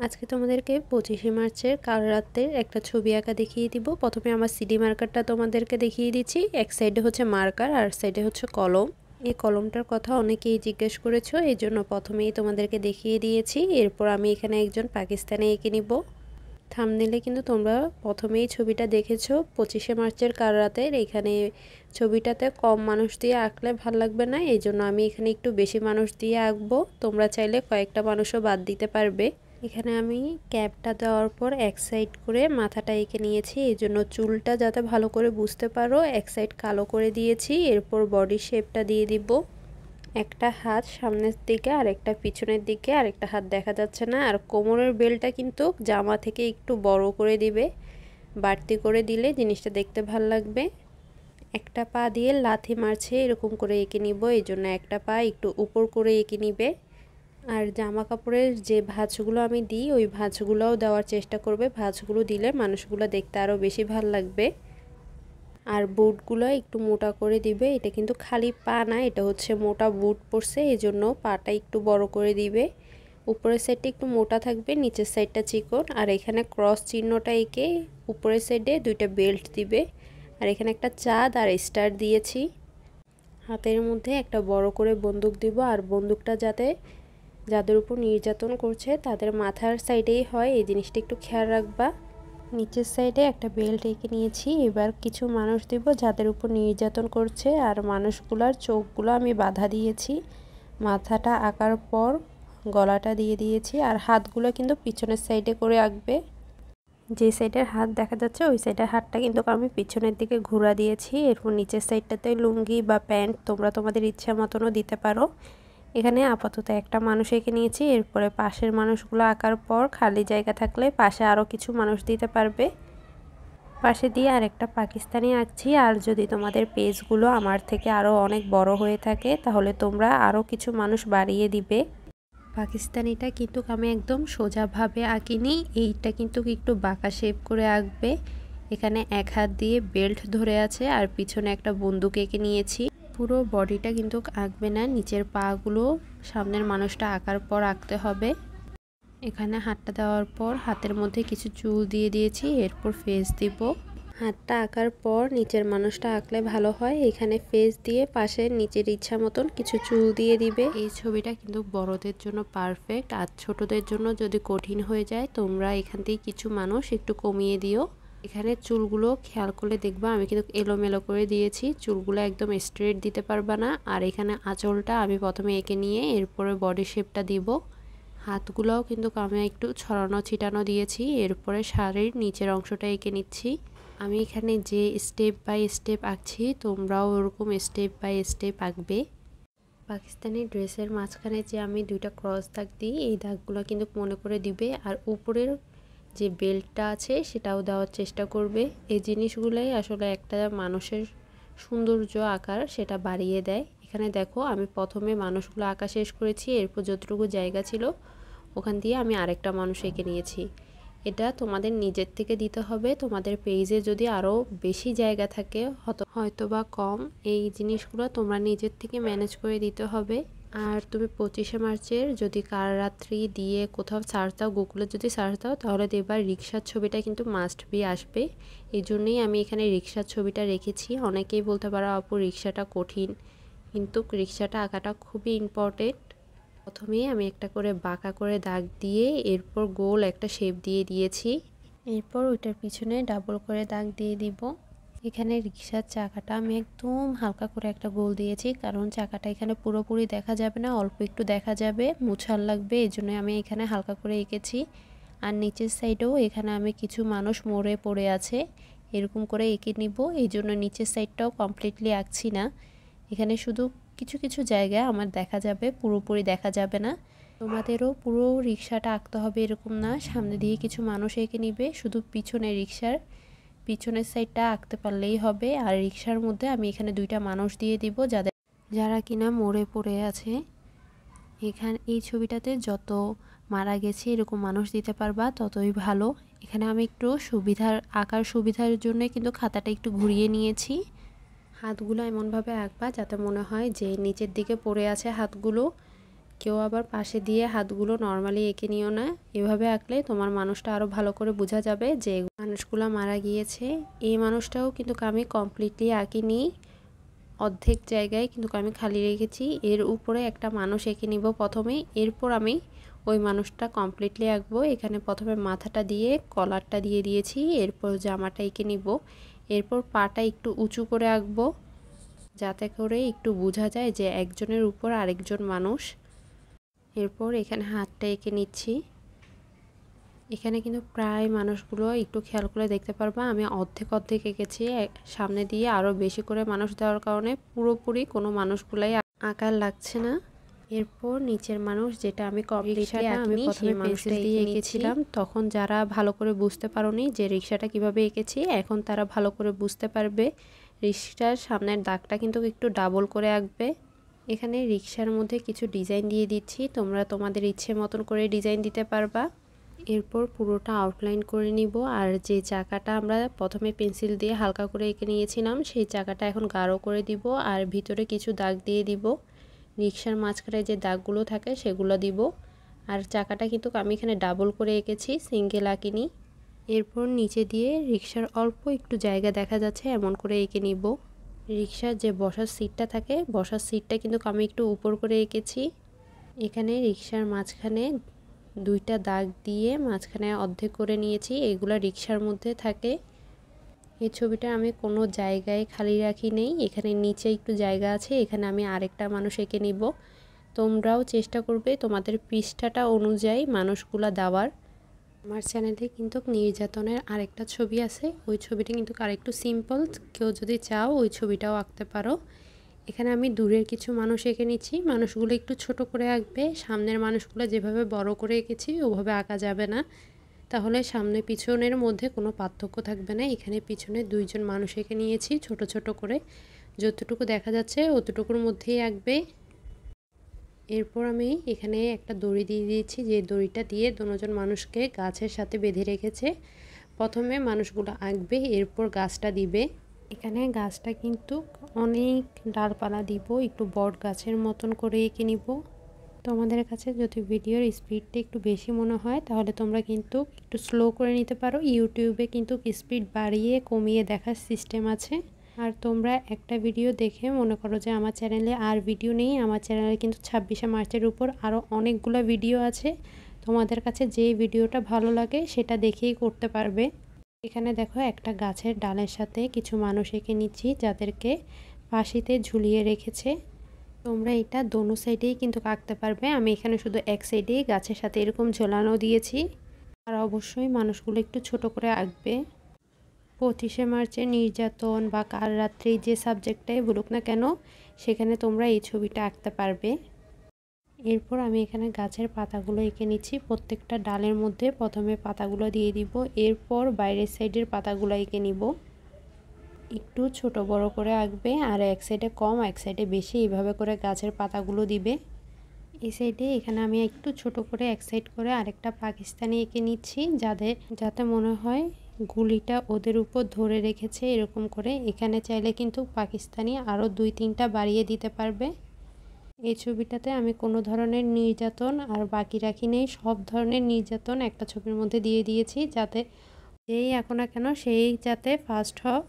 আজকে তোমাদেরকে 25শে মার্চের কাল রাতের একটা ছবি আঁকা দেখিয়ে দিব। প্রথমে আমার সিডি মার্কারটা তোমাদেরকে দেখিয়ে দিচ্ছি। এক সাইডে হচ্ছে মার্কার আর সাইডে হচ্ছে কলম। এই কলমটার কথা অনেকেই জিজ্ঞেস করেছো, এই জন্য প্রথমেই তোমাদেরকে দেখিয়ে দিয়েছি। এরপর আমি এখানে একজন পাকিস্তানি এঁকে নিব। থাম্বনেইলে কিন্তু তোমরা প্রথমেই ছবিটা দেখেছো 25শে মার্চের কাল রাতের। এখানে ছবিটাতে কম মানুষ দিয়ে আঁকলে ভালো লাগবে না, এই জন্য আমি এখানে একটু বেশি মানুষ দিয়ে আঁকবো। তোমরা চাইলে কয়েকটা মানুষও বাদ দিতে পারবে। এখানে আমি ক্যাপটা দেওয়ার পর এক সাইড করে মাথাটা এঁকে নিয়েছি, এই জন্য চুলটা যাতে ভালো করে বুঝতে পারো এক সাইড কালো করে দিয়েছি। এরপর বডি শেপটা দিয়ে দিব। একটা হাত সামনের দিকে আর একটা পিছনের দিকে, আর একটা হাত দেখা যাচ্ছে না। আর কোমরের বেলটা কিন্তু জামা থেকে একটু বড় করে দিবে, বাড়তি করে দিলে জিনিসটা দেখতে ভালো লাগবে। একটা পা দিয়ে লাথি মারছে এরকম করে এঁকে নিব, এই জন্য একটা পা একটু উপর করে এঁকে নিবে। আর জামা কাপড়ের যে ভাঁজগুলো আমি দিই ওই ভাঁজগুলোও দেওয়ার চেষ্টা করবে। ভাঁজগুলো দিলে মানুষগুলো দেখতে আরও বেশি ভালো লাগবে। আর বুটগুলো একটু মোটা করে দিবে। এটা কিন্তু খালি পা না, এটা হচ্ছে মোটা বুট পরছে, এই জন্য পাটা একটু বড় করে দিবে। উপরের সাইডটা একটু মোটা থাকবে, নিচের সাইডটা চিকন। আর এখানে ক্রস চিহ্নটা এঁকে উপরের সাইডে দুইটা বেল্ট দিবে। আর এখানে একটা চাঁদ আর স্টার দিয়েছি। হাতের মধ্যে একটা বড় করে বন্দুক দিব, আর বন্দুকটা যাতে যাদের উপর নির্যাতন করছে তাদের মাথার সাইডেই হয়, এই জিনিসটা একটু খেয়াল রাখবা। নিচের সাইডে একটা বেল্ট এঁকে নিয়েছি। এবার কিছু মানুষ দিব যাদের উপর নির্যাতন করছে, আর মানুষগুলোর চোখগুলো আমি বাধা দিয়েছি। মাথাটা আঁকার পর গলাটা দিয়ে দিয়েছি। আর হাতগুলো কিন্তু পিছনের সাইডে করে আঁকবে। যে সাইডের হাত দেখা যাচ্ছে ওই সাইডের হাতটা কিন্তু আমি পিছনের দিকে ঘোরা দিয়েছি। এরপর নিচের সাইডটাতে লুঙ্গি বা প্যান্ট তোমরা তোমাদের ইচ্ছা মতনও দিতে পারো। এখানে আপাতত একটা মানুষ এঁকে নিয়েছি। এরপরে পাশের মানুষগুলো আঁকার পর খালি জায়গা থাকলে পাশে আরও কিছু মানুষ দিতে পারবে। পাশে দিয়ে আরেকটা পাকিস্তানি আঁকছি। আর যদি তোমাদের পেজগুলো আমার থেকে আরও অনেক বড় হয়ে থাকে তাহলে তোমরা আরও কিছু মানুষ বাড়িয়ে দিবে। পাকিস্তানিটা কিন্তু আমি একদম সোজাভাবে আঁকিনি, এইটা কিন্তু একটু বাঁকা শেপ করে আঁকবে। এখানে এক হাত দিয়ে বেল্ট ধরে আছে আর পিছনে একটা বন্দুক এঁকে নিয়েছি। পুরো বডিটা কিন্তু আঁকবে না, নিচের পাগুলো সামনের মানুষটা আঁকার পর আঁকতে হবে। এখানে হাতটা দেওয়ার পর হাতের মধ্যে কিছু চুল দিয়ে দিয়েছি, এরপর ফেস দিব। হাতটা আঁকার পর নিচের মানুষটা আঁকলে ভালো হয়। এখানে ফেস দিয়ে পাশে নিচের ইচ্ছা মতন কিছু চুল দিয়ে দিবে। এই ছবিটা কিন্তু বড়দের জন্য পারফেক্ট, আর ছোটদের জন্য যদি কঠিন হয়ে যায় তোমরা এখান থেকে কিছু মানুষ একটু কমিয়ে দিও। এখানে চুলগুলো খেয়াল করলে দেখবা আমি কিন্তু এলোমেলো করে দিয়েছি, চুলগুলো একদম স্ট্রেট দিতে পারবা না। আর এখানে আঁচলটা আমি প্রথমে এঁকে নিয়ে এরপরে বডি শেপটা দিব। হাতগুলোও কিন্তু আমি একটু ছড়ানো ছিটানো দিয়েছি। এরপরে শাড়ির নিচের অংশটা এঁকে নিচ্ছি। আমি এখানে যে স্টেপ বাই স্টেপ আঁকছি তোমরাও ওরকম স্টেপ বাই স্টেপ আঁকবে। পাকিস্তানি ড্রেসের মাঝখানে যে আমি দুইটা ক্রস দাগ দিই এই দাগগুলো কিন্তু মনে করে দিবে। আর উপরের যে বেল্টটা আছে সেটাও দেওয়ার চেষ্টা করবে। এই জিনিসগুলোই আসলে একটা মানুষের সৌন্দর্য আকার সেটা বাড়িয়ে দেয়। এখানে দেখো আমি প্রথমে মানুষগুলো আঁকা শেষ করেছি, এরপর যতটুকু জায়গা ছিল ওখান দিয়ে আমি আরেকটা মানুষ এঁকে নিয়েছি। এটা তোমাদের নিজের থেকে দিতে হবে। তোমাদের পেজে যদি আরও বেশি জায়গা থাকে হয়তো বা কম, এই জিনিসগুলো তোমরা নিজের থেকে ম্যানেজ করে দিতে হবে। আর তুমি 25শে মার্চের যদি কাল রাত্রি দিয়ে কোথাও সার্চ দাও, গুগলে যদি সার্চ দাও তাহলে দেখবা রিক্সার ছবিটা কিন্তু মাস্ট বি আসবে। এই জন্যই আমি এখানে রিক্সার ছবিটা রেখেছি। অনেকেই বলতে পারো আপু রিক্সাটা কঠিন, কিন্তু রিক্সাটা আঁকাটা খুবই ইম্পর্টেন্ট। প্রথমেই আমি একটা করে বাঁকা করে দাগ দিয়ে এরপর গোল একটা শেপ দিয়ে দিয়েছি। এরপর ওইটার পিছনে ডাবল করে দাগ দিয়ে দিব। এখানে রিক্সার চাকাটা আমি একদম হালকা করে একটা গোল দিয়েছি, কারণ চাকাটা এখানে পুরোপুরি দেখা যাবে না, অল্প একটু দেখা যাবে, মুছাল লাগবে, এই জন্য আমি এখানে হালকা করে এঁকেছি। আর নিচের সাইডেও এখানে আমি কিছু মানুষ মরে পড়ে আছে এরকম করে এঁকে নিব। এই জন্য নিচের সাইডটাও কমপ্লিটলি আঁকছি না, এখানে শুধু কিছু কিছু জায়গায় আমার দেখা যাবে, পুরোপুরি দেখা যাবে না। তোমাদেরও পুরো রিক্সাটা আঁকতে হবে এরকম না, সামনে দিয়ে কিছু মানুষ এঁকে নিবে, শুধু পিছনে রিক্সার পিছনের সাইডটা আঁকতে পারলেই হবে। আর রিক্সার মধ্যে আমি এখানে দুইটা মানুষ দিয়ে দিব যারা কিনা মরে পড়ে আছে। এখানে এই ছবিটাতে যত মারা গেছে এরকম মানুষ দিতে পারবা ততই ভালো। এখানে আমি একটু আঁকার সুবিধার জন্য কিন্তু খাতাটা একটু ঘুরিয়ে নিয়েছি। হাতগুলো এমনভাবে আঁকবা যাতে মনে হয় যে নিচের দিকে পড়ে আছে হাতগুলো, কেউ আবার পাশে দিয়ে হাতগুলো নর্মালি এঁকে নিও না, এভাবে আঁকলে তোমার মানুষটা আরও ভালো করে বোঝা যাবে যে মানুষগুলো মারা গিয়েছে। এই মানুষটাও কিন্তু আমি কমপ্লিটলি আঁকিনি, অর্ধেক জায়গায় কিন্তু আমি খালি রেখেছি। এর উপরে একটা মানুষ এঁকে নিব প্রথমে, এরপর আমি ওই মানুষটা কমপ্লিটলি আঁকবো। এখানে প্রথমে মাথাটা দিয়ে কলারটা দিয়ে দিয়েছি, এরপর জামাটা এঁকে নিব, এরপর পাটা একটু উঁচু করে আঁকবো যাতে করে একটু বোঝা যায় যে একজনের উপর আরেকজন মানুষ। এরপর এখানে হাতটা এঁকে নিচ্ছি। এখানে কিন্তু প্রায় মানুষগুলো একটু খেয়াল করে দেখতে পারবা আমি অর্ধেক অর্ধেক এঁকেছি, সামনে দিয়ে আরও বেশি করে মানুষ দেওয়ার কারণে পুরোপুরি কোনো মানুষগুলাই আকার লাগছে না। এরপর নিচের মানুষ যেটা আমি আমি প্রথমে পেন্সিল দিয়ে এঁকেছিলাম, তখন যারা ভালো করে বুঝতে পারোনি যে রিক্সাটা কিভাবে এঁকেছি, এখন তারা ভালো করে বুঝতে পারবে। রিক্সার সামনের দাগটা কিন্তু একটু ডাবল করে আঁকবে। এখানে রিক্সার মধ্যে কিছু ডিজাইন দিয়ে দিচ্ছি, তোমরা তোমাদের ইচ্ছে মতন করে ডিজাইন দিতে পারবা। এরপর পুরোটা আউটলাইন করে নিব। আর যে চাকাটা আমরা প্রথমে পেন্সিল দিয়ে হালকা করে এঁকে নিয়েছিলাম, সেই চাকাটা এখন গাঢ় করে দিব আর ভিতরে কিছু দাগ দিয়ে দিব। রিক্সার মাঝখানে যে দাগগুলো থাকে সেগুলো দিব। আর চাকাটা কিন্তু আমি এখানে ডাবল করে এঁকেছি, সিঙ্গেল আঁকিনি। এরপর নিচে দিয়ে রিক্সার অল্প একটু জায়গা দেখা যাচ্ছে এমন করে এঁকে নিব। রিক্সার যে বসার সিটটা থাকে, বসার সিটটা কিন্তু আমি একটু উপর করে এঁকেছি। এখানে রিক্সার মাঝখানে দুইটা দাগ দিয়ে মাঝখানে অর্ধেক করে নিয়েছি, এগুলো রিক্সার মধ্যে থাকে। এই ছবিটা আমি কোনো জায়গায় খালি রাখি নেই, এখানে নিচে একটু জায়গা আছে, এখানে আমি আরেকটা মানুষ এঁকে নিব। তোমরাও চেষ্টা করবে তোমাদের পৃষ্ঠাটা অনুযায়ী মানুষগুলা দেওয়ার। আমার চ্যানেলে কিন্তু নির্যাতনের আরেকটা ছবি আছে, ওই ছবিটা কিন্তু আরেকটু সিম্পল, কেউ যদি চাও ওই ছবিটাও আঁকতে পারো। এখানে আমি দূরের কিছু মানুষ এঁকে নিচ্ছি, মানুষগুলো একটু ছোট করে আঁকবে। সামনের মানুষগুলো যেভাবে বড় করে এঁকেছি ওভাবে আঁকা যাবে না, তাহলে সামনে পিছনের মধ্যে কোনো পার্থক্য থাকবে না। এখানে পিছনে দুইজন মানুষ এঁকে নিয়েছি ছোট ছোট করে, যতটুকু দেখা যাচ্ছে অতটুকুর মধ্যেই আঁকবে। এরপর আমি এখানে একটা দড়ি দিয়ে দিয়েছি, যে দড়িটা দিয়ে দুজন মানুষকে গাছের সাথে বেঁধে রেখেছে। প্রথমে মানুষগুলো আঁকবে, এরপর গাছটা দিবে। এখানে গাছটা কিন্তু অনেক ডালপালা দিব, একটু বট গাছের মতন করে এঁকে নিব। তোমাদের কাছে যদি ভিডিওর স্পিডটা একটু বেশি মনে হয় তাহলে তোমরা কিন্তু একটু স্লো করে নিতে পারো। ইউটিউবে কিন্তু স্পিড বাড়িয়ে কমিয়ে দেখার সিস্টেম আছে। আর তোমরা একটা ভিডিও দেখে মনে করো যে আমার চ্যানেলে আর ভিডিও নেই, আমার চ্যানেলে কিন্তু 26শে মার্চের উপর আরও অনেকগুলো ভিডিও আছে। তোমাদের কাছে যে ভিডিওটা ভালো লাগে সেটা দেখেই করতে পারবে। এখানে দেখো একটা গাছের ডালের সাথে কিছু মানুষ এঁকে নিচ্ছি যাদেরকে ফাঁসিতে ঝুলিয়ে রেখেছে। তোমরা এটা দোনো সাইডেই কিন্তু আঁকতে পারবে, আমি এখানে শুধু এক সাইডেই গাছের সাথে এরকম ঝোলানো দিয়েছি। আর অবশ্যই মানুষগুলো একটু ছোট করে আঁকবে। 25শে মার্চের নির্যাতন বা কাল রাত্রি যে সাবজেক্টটাই বলুক না কেন, সেখানে তোমরা এই ছবিটা আঁকতে পারবে। এরপর আমি এখানে গাছের পাতাগুলো এঁকে নিচ্ছি, প্রত্যেকটা ডালের মধ্যে প্রথমে পাতাগুলো দিয়ে দিব, এরপর বাইরের সাইডের পাতাগুলো এঁকে নিব। একটু ছোট বড় করে আঁকবে, আর এক সাইডে কম এক সাইডে বেশি, এইভাবে করে গাছের পাতাগুলো দিবে। এই সাইডে এখানে আমি একটু ছোট করে এক সাইড করে আরেকটা পাকিস্তানি এঁকে নিচ্ছি, যাতে মনে হয় গুলিটা ওদের উপর ধরে রেখেছে এরকম করে। এখানে চাইলে কিন্তু পাকিস্তানি আরও 2-3টা বাড়িয়ে দিতে পারবে। এই ছবিটাতে আমি কোনো ধরনের নির্যাতন আর বাকি রাখি নেই, সব ধরনের নির্যাতন একটা ছবির মধ্যে দিয়ে দিয়েছি, যাতে যেই আঁকো না কেন সেই যাতে ফার্স্ট হয়।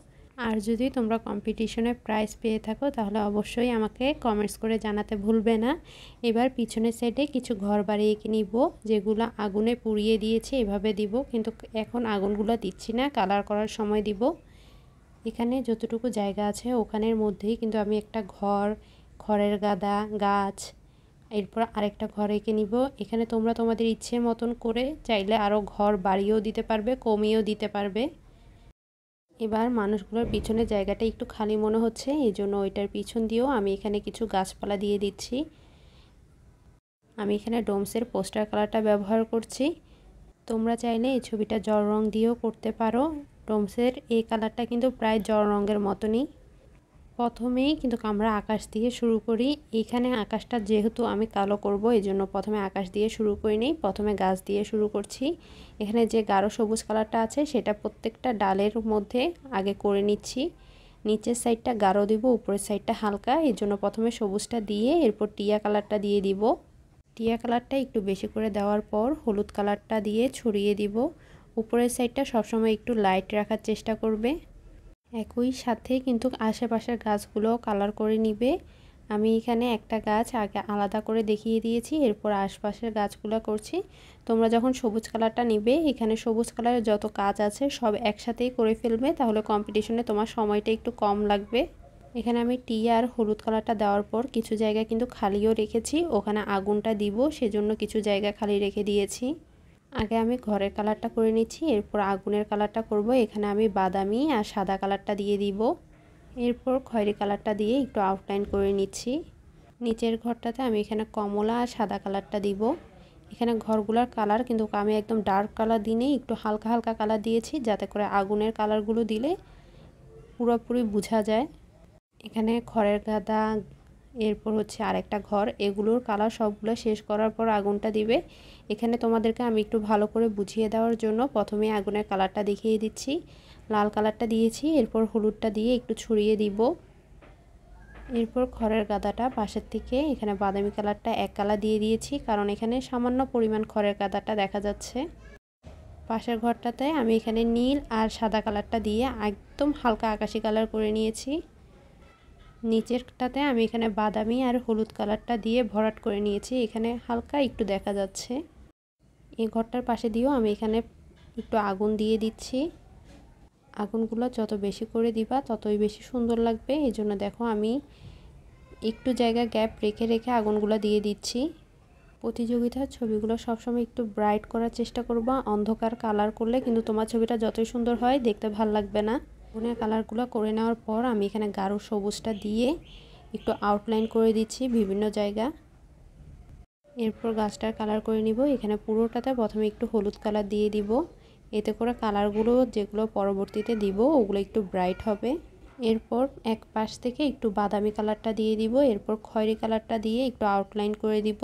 আর যদি তোমরা কম্পিটিশনে প্রাইজ পেয়ে থাকো তাহলে অবশ্যই আমাকে কমেন্টস করে জানাতে ভুলবে না। এবার পিছনের সাইডে কিছু ঘর বাড়ি এঁকে নিব, যেগুলো আগুনে পুড়িয়ে দিয়েছি এভাবে দিব, কিন্তু এখন আগুনগুলো দিচ্ছি না, কালার করার সময় দিব। এখানে যতটুকু জায়গা আছে ওখানের মধ্যেই কিন্তু আমি একটা খড়ের গাদা, গাছ, এরপর আরেকটা ঘর এঁকে নিব। এখানে তোমরা তোমাদের ইচ্ছে মতন করে চাইলে আরও ঘর বাড়িয়েও দিতে পারবে, কমিয়েও দিতে পারবে। এবার মানুষগুলোর পিছনের জায়গাটা একটু খালি মনে হচ্ছে, এই জন্য ওইটার পিছন দিয়েও আমি এখানে কিছু গাছপালা দিয়ে দিচ্ছি। আমি এখানে ডোমসের পোস্টার কালারটা ব্যবহার করছি, তোমরা চাইলে এই ছবিটা জল রং দিয়েও করতে পারো। ডোমসের এই কালারটা কিন্তু প্রায় জল রঙের মতনই। প্রথমেই কিন্তু আমরা আকাশ দিয়ে শুরু করি। এখানে আকাশটা যেহেতু আমি কালো করব, এই জন্য প্রথমে আকাশ দিয়ে শুরু করি নেই, প্রথমে গাছ দিয়ে শুরু করছি। এখানে যে গাঢ় সবুজ কালারটা আছে সেটা প্রত্যেকটা ডালের মধ্যে আগে করে নিচ্ছি। নিচের সাইডটা গাঢ় দিব, উপরের সাইডটা হালকা, এই জন্য প্রথমে সবুজটা দিয়ে এরপর টিয়া কালারটা দিয়ে দিব। টিয়া কালারটা একটু বেশি করে দেওয়ার পর হলুদ কালারটা দিয়ে ছড়িয়ে দিব। উপরের সাইডটা সবসময় একটু লাইট রাখার চেষ্টা করবে। একই সাথে কিন্তু আশেপাশের গাছগুলো কালার করে নিবে। আমি এখানে একটা গাছ আগে আলাদা করে দেখিয়ে দিয়েছি, এরপর আশপাশের গাছগুলো করছি। তোমরা যখন সবুজ কালারটা নিবে, এখানে সবুজ কালারের যত কাজ আছে সব একসাথেই করে ফেলবে, তাহলে কম্পিটিশনে তোমার সময়টা একটু কম লাগবে। এখানে আমি টিয়া আর হলুদ কালারটা দেওয়ার পর কিছু জায়গা কিন্তু খালিও রেখেছি, ওখানে আগুনটা দিব সেজন্য কিছু জায়গা খালি রেখে দিয়েছি। আগে আমি ঘরের কালারটা করে নিচ্ছি, এরপর আগুনের কালারটা করব। এখানে আমি বাদামি আর সাদা কালারটা দিয়ে দিব, এরপর খয়েরি কালারটা দিয়ে একটু আউটলাইন করে নিচ্ছি। নিচের ঘরটাতে আমি এখানে কমলা আর সাদা কালারটা দিব। এখানে ঘরগুলোর কালার কিন্তু আমি একদম ডার্ক কালার দিনে একটু হালকা হালকা কালার দিয়েছি, যাতে করে আগুনের কালারগুলো দিলে পুরোপুরি বোঝা যায়। এখানে খড়ের গাদা, এরপর হচ্ছে আরেকটা ঘর, এগুলোর কালার সবগুলো শেষ করার পর আগুনটা দিবে। এখানে তোমাদেরকে আমি একটু ভালো করে বুঝিয়ে দেওয়ার জন্য প্রথমে আগুনের কালারটা দেখিয়ে দিচ্ছি। লাল কালারটা দিয়েছি, এরপর হলুদটা দিয়ে একটু ছড়িয়ে দিব। এরপর খড়ের গাদাটা পাশের থেকে এখানে বাদামি কালারটা এক কালার দিয়ে দিয়েছি, কারণ এখানে সামান্য পরিমাণ খড়ের গাদাটা দেখা যাচ্ছে। পাশের ঘরটাতে আমি এখানে নীল আর সাদা কালারটা দিয়ে একদম হালকা আকাশি কালার করে নিয়েছি। নিচেরটাতে আমি এখানে বাদামি আর হলুদ কালারটা দিয়ে ভরাট করে নিয়েছি, এখানে হালকা একটু দেখা যাচ্ছে। এই ঘরটার পাশে দিয়েও আমি এখানে একটু আগুন দিয়ে দিচ্ছি। আগুনগুলো যত বেশি করে দিবা ততই বেশি সুন্দর লাগবে, এই জন্য দেখো আমি একটু জায়গা গ্যাপ রেখে রেখে আগুনগুলো দিয়ে দিচ্ছি। প্রতিযোগিতার ছবিগুলো সবসময় একটু ব্রাইট করার চেষ্টা করবা, অন্ধকার কালার করলে কিন্তু তোমার ছবিটা যতই সুন্দর হয় দেখতে ভালো লাগবে না। আগুনের কালারগুলো করে নেওয়ার পর আমি এখানে গাঢ় সবুজটা দিয়ে একটু আউটলাইন করে দিচ্ছি বিভিন্ন জায়গা। এরপর গাছটার কালার করে নিব। এখানে পুরোটাতে প্রথমে একটু হলুদ কালার দিয়ে দিব, এতে করে কালারগুলো যেগুলো পরবর্তীতে দিব ওগুলো একটু ব্রাইট হবে। এরপর এক পাশ থেকে একটু বাদামি কালারটা দিয়ে দিব, এরপর খয়েরি কালারটা দিয়ে একটু আউটলাইন করে দিব।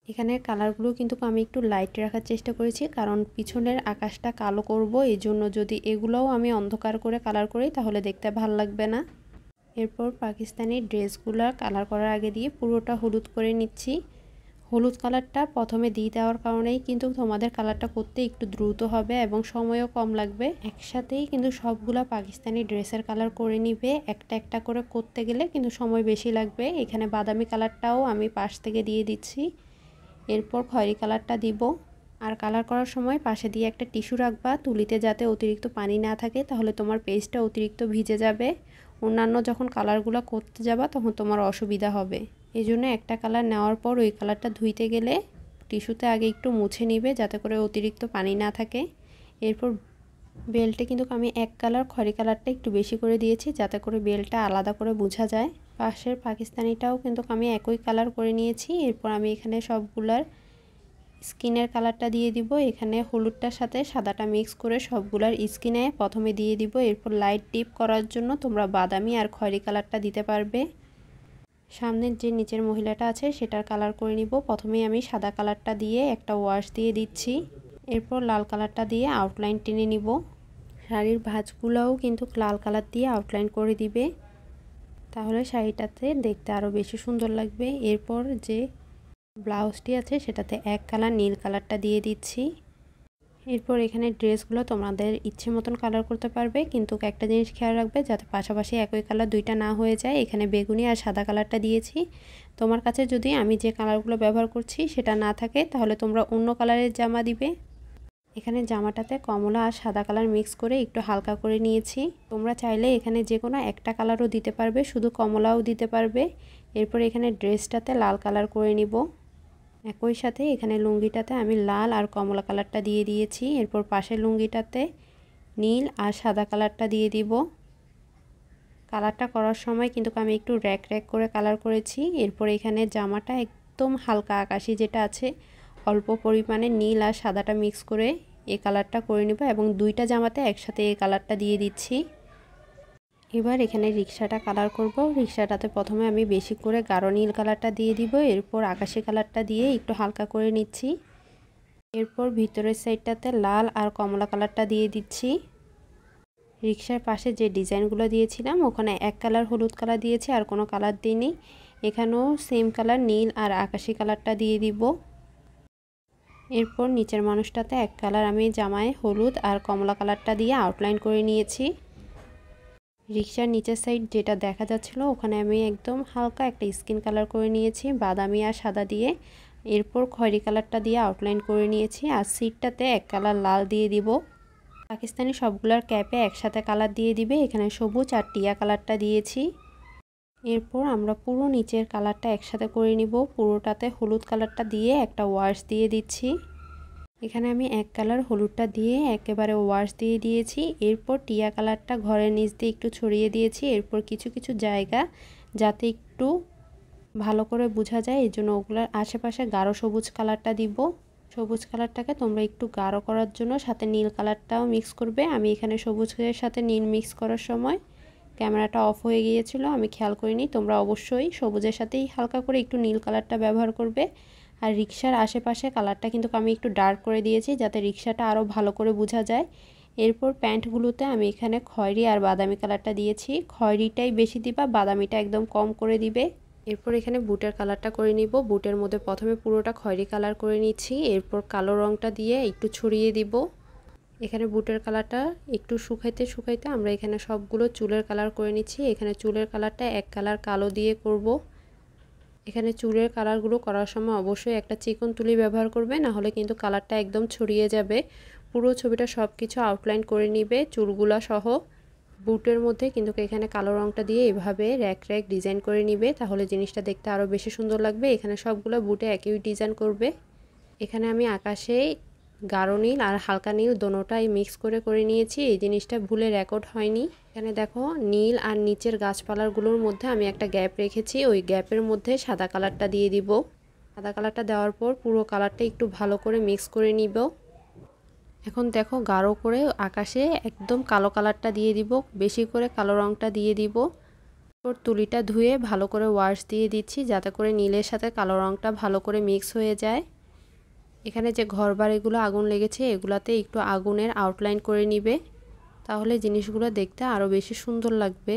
এখানে কালারগুলো কিন্তু আমি একটু লাইট রাখার চেষ্টা করেছি, কারণ পিছনের আকাশটা কালো করব, এই জন্য যদি এগুলোও আমি অন্ধকার করে কালার করি তাহলে দেখতে ভালো লাগবে না। এরপর পাকিস্তানি ড্রেসগুলো কালার করার আগে দিয়ে পুরোটা হলুদ করে নিচ্ছি। হলুদ কালারটা প্রথমে দিয়ে দেওয়ার কারণেই কিন্তু তোমাদের কালারটা করতে একটু দ্রুত হবে এবং সময়ও কম লাগবে। একসাথেই কিন্তু সবগুলা পাকিস্তানি ড্রেসের কালার করে নিবে, একটা একটা করে করতে গেলে কিন্তু সময় বেশি লাগবে। এখানে বাদামি কালারটাও আমি পাশ থেকে দিয়ে দিচ্ছি, এরপর খয়েরি কালারটা দিব। আর কালার করার সময় পাশে দিয়ে একটা টিস্যু রাখবা, তুলিতে যাতে অতিরিক্ত পানি না থাকে, তাহলে তোমার পেজটা অতিরিক্ত ভিজে যাবে। অন্যান্য যখন কালারগুলো করতে যাবা তখন তোমার অসুবিধা হবে, এই জন্য একটা কালার নেওয়ার পর ওই কালারটা ধুইতে গেলে টিস্যুতে আগে একটু মুছে নিবে, যাতে করে অতিরিক্ত পানি না থাকে। এরপর বেল্টে কিন্তু আমি এক কালার খয়েরি কালারটা একটু বেশি করে দিয়েছি, যাতে করে বেল্টটা আলাদা করে বোঝা যায়। পাশের পাকিস্তানিটাও কিন্তু আমি একই কালার করে নিয়েছি। এরপর আমি এখানে সবগুলার স্কিনের কালারটা দিয়ে দিব। এখানে হলুদটার সাথে সাদাটা মিক্স করে সবগুলার স্কিনে প্রথমে দিয়ে দিব, এরপর লাইট ডিপ করার জন্য তোমরা বাদামি আর খয়েরি কালারটা দিতে পারবে। সামনের যে নিচের মহিলাটা আছে সেটার কালার করে নিব। প্রথমেই আমি সাদা কালারটা দিয়ে একটা ওয়াশ দিয়ে দিচ্ছি, এরপর লাল কালারটা দিয়ে আউটলাইন টেনে নিব। শাড়ির ভাঁজগুলোও কিন্তু লাল কালার দিয়ে আউটলাইন করে দিবে, তাহলে শাড়িটাতে দেখতে আরও বেশি সুন্দর লাগবে। এরপর যে ব্লাউজটি আছে সেটাতে এক কালার নীল কালারটা দিয়ে দিচ্ছি। এরপর এখানে ড্রেসগুলো তোমাদের ইচ্ছে মতন কালার করতে পারবে, কিন্তু একটা জিনিস খেয়াল রাখবে যাতে পাশাপাশি একই কালার দুইটা না হয়ে যায়। এখানে বেগুনি আর সাদা কালারটা দিয়েছি, তোমার কাছে যদি আমি যে কালারগুলো ব্যবহার করছি সেটা না থাকে তাহলে তোমরা অন্য কালারের জামা দিবে। এখানে জামাটাতে কমলা আর সাদা কালার মিক্স করে একটু হালকা করে নিয়েছি, তোমরা চাইলে এখানে যে কোনো একটা কালারও দিতে পারবে, শুধু কমলাও দিতে পারবে। এরপর এখানে ড্রেসটাতে লাল কালার করে নিব। একই সাথে এখানে লুঙ্গিটাতে আমি লাল আর কমলা কালারটা দিয়ে দিয়েছি, এরপর পাশের লুঙ্গিটাতে নীল আর সাদা কালারটা দিয়ে দিব। কালারটা করার সময় কিন্তু আমি একটু র্যাক র্যাক করে কালার করেছি। এরপর এখানে জামাটা একদম হালকা আকাশি যেটা আছে, অল্প পরিমাণে নীল আর সাদাটা মিক্স করে এই কালারটা করে নেব এবং দুইটা জামাতে একসাথে এই কালারটা দিয়ে দিচ্ছি। এবার এখানে রিক্সাটা কালার করব। রিক্সাটাতে প্রথমে আমি বেশি করে গাঢ় নীল কালারটা দিয়ে দিব, এরপর আকাশি কালারটা দিয়ে একটু হালকা করে নিচ্ছি। এরপর ভিতরের সাইডটাতে লাল আর কমলা কালারটা দিয়ে দিচ্ছি। রিক্সার পাশে যে ডিজাইনগুলো দিয়েছিলাম ওখানে এক কালার হলুদ কালার দিয়েছি, আর কোনো কালার দিইনি। এখানেও সেম কালার নীল আর আকাশি কালারটা দিয়ে দিব। এরপর নিচের মানুষটাতে এক কালার আমি জামায় হলুদ আর কমলা কালারটা দিয়ে আউটলাইন করে নিয়েছি। রিক্সার নিচের সাইড যেটা দেখা যাচ্ছিল ওখানে আমি একদম হালকা একটা স্কিন কালার করে নিয়েছি বাদামি আর সাদা দিয়ে। এরপর খয়েরি কালারটা দিয়ে আউটলাইন করে নিয়েছি। আর সিটটাতে এক কালার লাল দিয়ে দিব। পাকিস্তানি সবগুলোর ক্যাপে একসাথে কালার দিয়ে দিবে। এখানে সবুজ আর টিয়া কালারটা দিয়েছি। এরপর আমরা পুরো নিচের কালারটা একসাথে করে নিব। পুরোটাতে হলুদ কালারটা দিয়ে একটা ওয়াশ দিয়ে দিচ্ছি। এখানে আমি এক কালার হলুদটা দিয়ে একেবারে ওয়াশ দিয়ে দিয়েছি। এরপর টিয়া কালারটা ঘরের নিচ দিয়ে একটু ছড়িয়ে দিয়েছি। এরপর কিছু কিছু জায়গা যাতে একটু ভালো করে বোঝা যায় এই জন্য ওগুলোর আশেপাশে গাঢ় সবুজ কালারটা দিব। সবুজ কালারটাকে তোমরা একটু গাঢ় করার জন্য সাথে নীল কালারটাও মিক্স করবে। আমি এখানে সবুজের সাথে নীল মিক্স করার সময় ক্যামেরাটা অফ হয়ে গিয়েছিল, আমি খেয়াল করিনি। তোমরা অবশ্যই সবুজের সাথেই হালকা করে একটু নীল কালারটা ব্যবহার করবে। আর রিক্সার আশেপাশে কালারটা কিন্তু আমি একটু ডার্ক করে দিয়েছি যাতে রিক্সাটা আরও ভালো করে বোঝা যায়। এরপর প্যান্টগুলোতে আমি এখানে খয়েরি আর বাদামি কালারটা দিয়েছি। খয়েরিটাই বেশি দিবা, বাদামিটা একদম কম করে দিবে। এরপর এখানে বুটের কালারটা করে নিব। বুটের মধ্যে প্রথমে পুরোটা খয়েরি কালার করে নিচ্ছি। এরপর কালো রঙটা দিয়ে একটু ছড়িয়ে দিব। এখানে বুটের কালারটা একটু শুকাইতে শুকাইতে আমরা এখানে সবগুলো চুলের কালার করে নিচ্ছি। এখানে চুলের কালারটা এক কালার কালো দিয়ে করব। এখানে চুলের কালারগুলো করার সময় অবশ্যই একটা চিকন তুলি ব্যবহার করবে, না হলে কিন্তু কালারটা একদম ছড়িয়ে যাবে। পুরো ছবিটা সব কিছু আউটলাইন করে নিবে চুলগুলা সহ। বুটের মধ্যে কিন্তু এখানে কালো রঙটা দিয়ে এভাবে র্যাক র্যাক ডিজাইন করে নিবে, তাহলে জিনিসটা দেখতে আরও বেশি সুন্দর লাগবে। এখানে সবগুলো বুটে একই ডিজাইন করবে। এখানে আমি আকাশে গাঢ় নীল আর হালকা নীল দোনোটাই মিক্স করে নিয়েছি। এই জিনিসটা ভুলে রেকর্ড হয়নি। এখানে দেখো নীল আর নিচের গাছপালাগুলোর মধ্যে আমি একটা গ্যাপ রেখেছি, ওই গ্যাপের মধ্যে সাদা কালারটা দিয়ে দিব। সাদা কালারটা দেওয়ার পর পুরো কালারটা একটু ভালো করে মিক্স করে নিব। এখন দেখো গাঢ় করে আকাশে একদম কালো কালারটা দিয়ে দিব, বেশি করে কালো রঙটা দিয়ে দিব। এরপর তুলিটা ধুয়ে ভালো করে ওয়াশ দিয়ে দিচ্ছি যাতে করে নীলের সাথে কালো রঙটা ভালো করে মিক্স হয়ে যায়। এখানে যে ঘর বাড়িগুলো আগুন লেগেছে এগুলাতে একটু আগুনের আউটলাইন করে নিবে, তাহলে জিনিসগুলো দেখতে আরও বেশি সুন্দর লাগবে।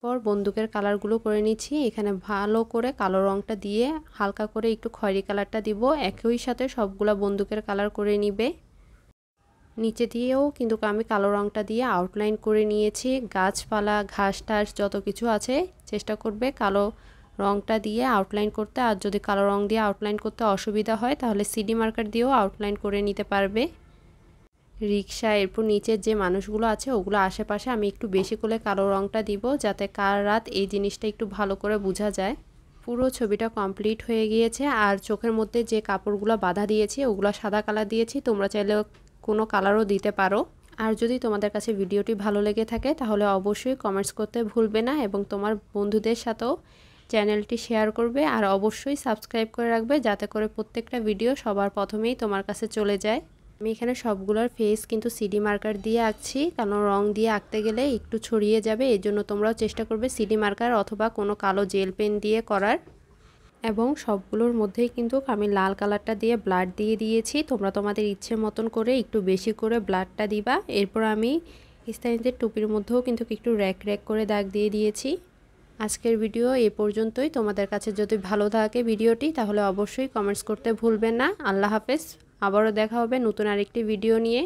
পর বন্দুকের কালারগুলো করে নিচ্ছি। এখানে ভালো করে কালো রঙটা দিয়ে হালকা করে একটু খয়েরি কালারটা দিব। একই সাথে সবগুলা বন্দুকের কালার করে নিবে। নিচে দিয়েও কিন্তু আমি কালো রঙটা দিয়ে আউটলাইন করে নিয়েছি। গাছপালা ঘাস টাস যত কিছু আছে চেষ্টা করবে কালো রঙটা দিয়ে আউটলাইন করতে। আর যদি কালো রং দিয়ে আউটলাইন করতে অসুবিধা হয় তাহলে সিডি মার্কার দিয়েও আউটলাইন করে নিতে পারবে। রিক্সা এরপর নিচের যে মানুষগুলো আছে ওগুলো আশেপাশে আমি একটু বেশি করে কালো রঙটা দিব যাতে কার রাত এই জিনিসটা একটু ভালো করে বোঝা যায়। পুরো ছবিটা কমপ্লিট হয়ে গিয়েছে। আর চোখের মধ্যে যে কাপড়গুলো বাঁধা দিয়েছি ওগুলো সাদা কালার দিয়েছি, তোমরা চাইলে কোনো কালারও দিতে পারো। আর যদি তোমাদের কাছে ভিডিওটি ভালো লেগে থাকে তাহলে অবশ্যই কমেন্টস করতে ভুলবে না এবং তোমার বন্ধুদের সাথেও চ্যানেলটি শেয়ার করবে। আর অবশ্যই সাবস্ক্রাইব করে রাখবে যাতে করে প্রত্যেকটা ভিডিও সবার প্রথমেই তোমার কাছে চলে যায়। আমি এখানে সবগুলোর ফেস কিন্তু সিডি মার্কার দিয়ে আঁকছি, কারণ রং দিয়ে আঁকতে গেলে একটু ছড়িয়ে যাবে। এই জন্য তোমরাও চেষ্টা করবে সিডি মার্কার অথবা কোনো কালো জেল পেন দিয়ে করার। এবং সবগুলোর মধ্যেই কিন্তু আমি লাল কালারটা দিয়ে ব্লাড দিয়ে দিয়েছি। তোমরা তোমাদের ইচ্ছে মতন করে একটু বেশি করে ব্লাডটা দিবা। এরপর আমি পাকিস্তানিদের টুপির মধ্যেও কিন্তু একটু র্যাক র্যাক করে দাগ দিয়ে দিয়েছি। আজকের ভিডিও এ পর্যন্তই। তোমাদের কাছে যদি ভালো থাকে ভিডিওটি তাহলে অবশ্যই কমেন্টস করতে ভুলবেন না। আল্লাহ হাফেজ। আবারও দেখা হবে নতুন আরেকটি ভিডিও নিয়ে।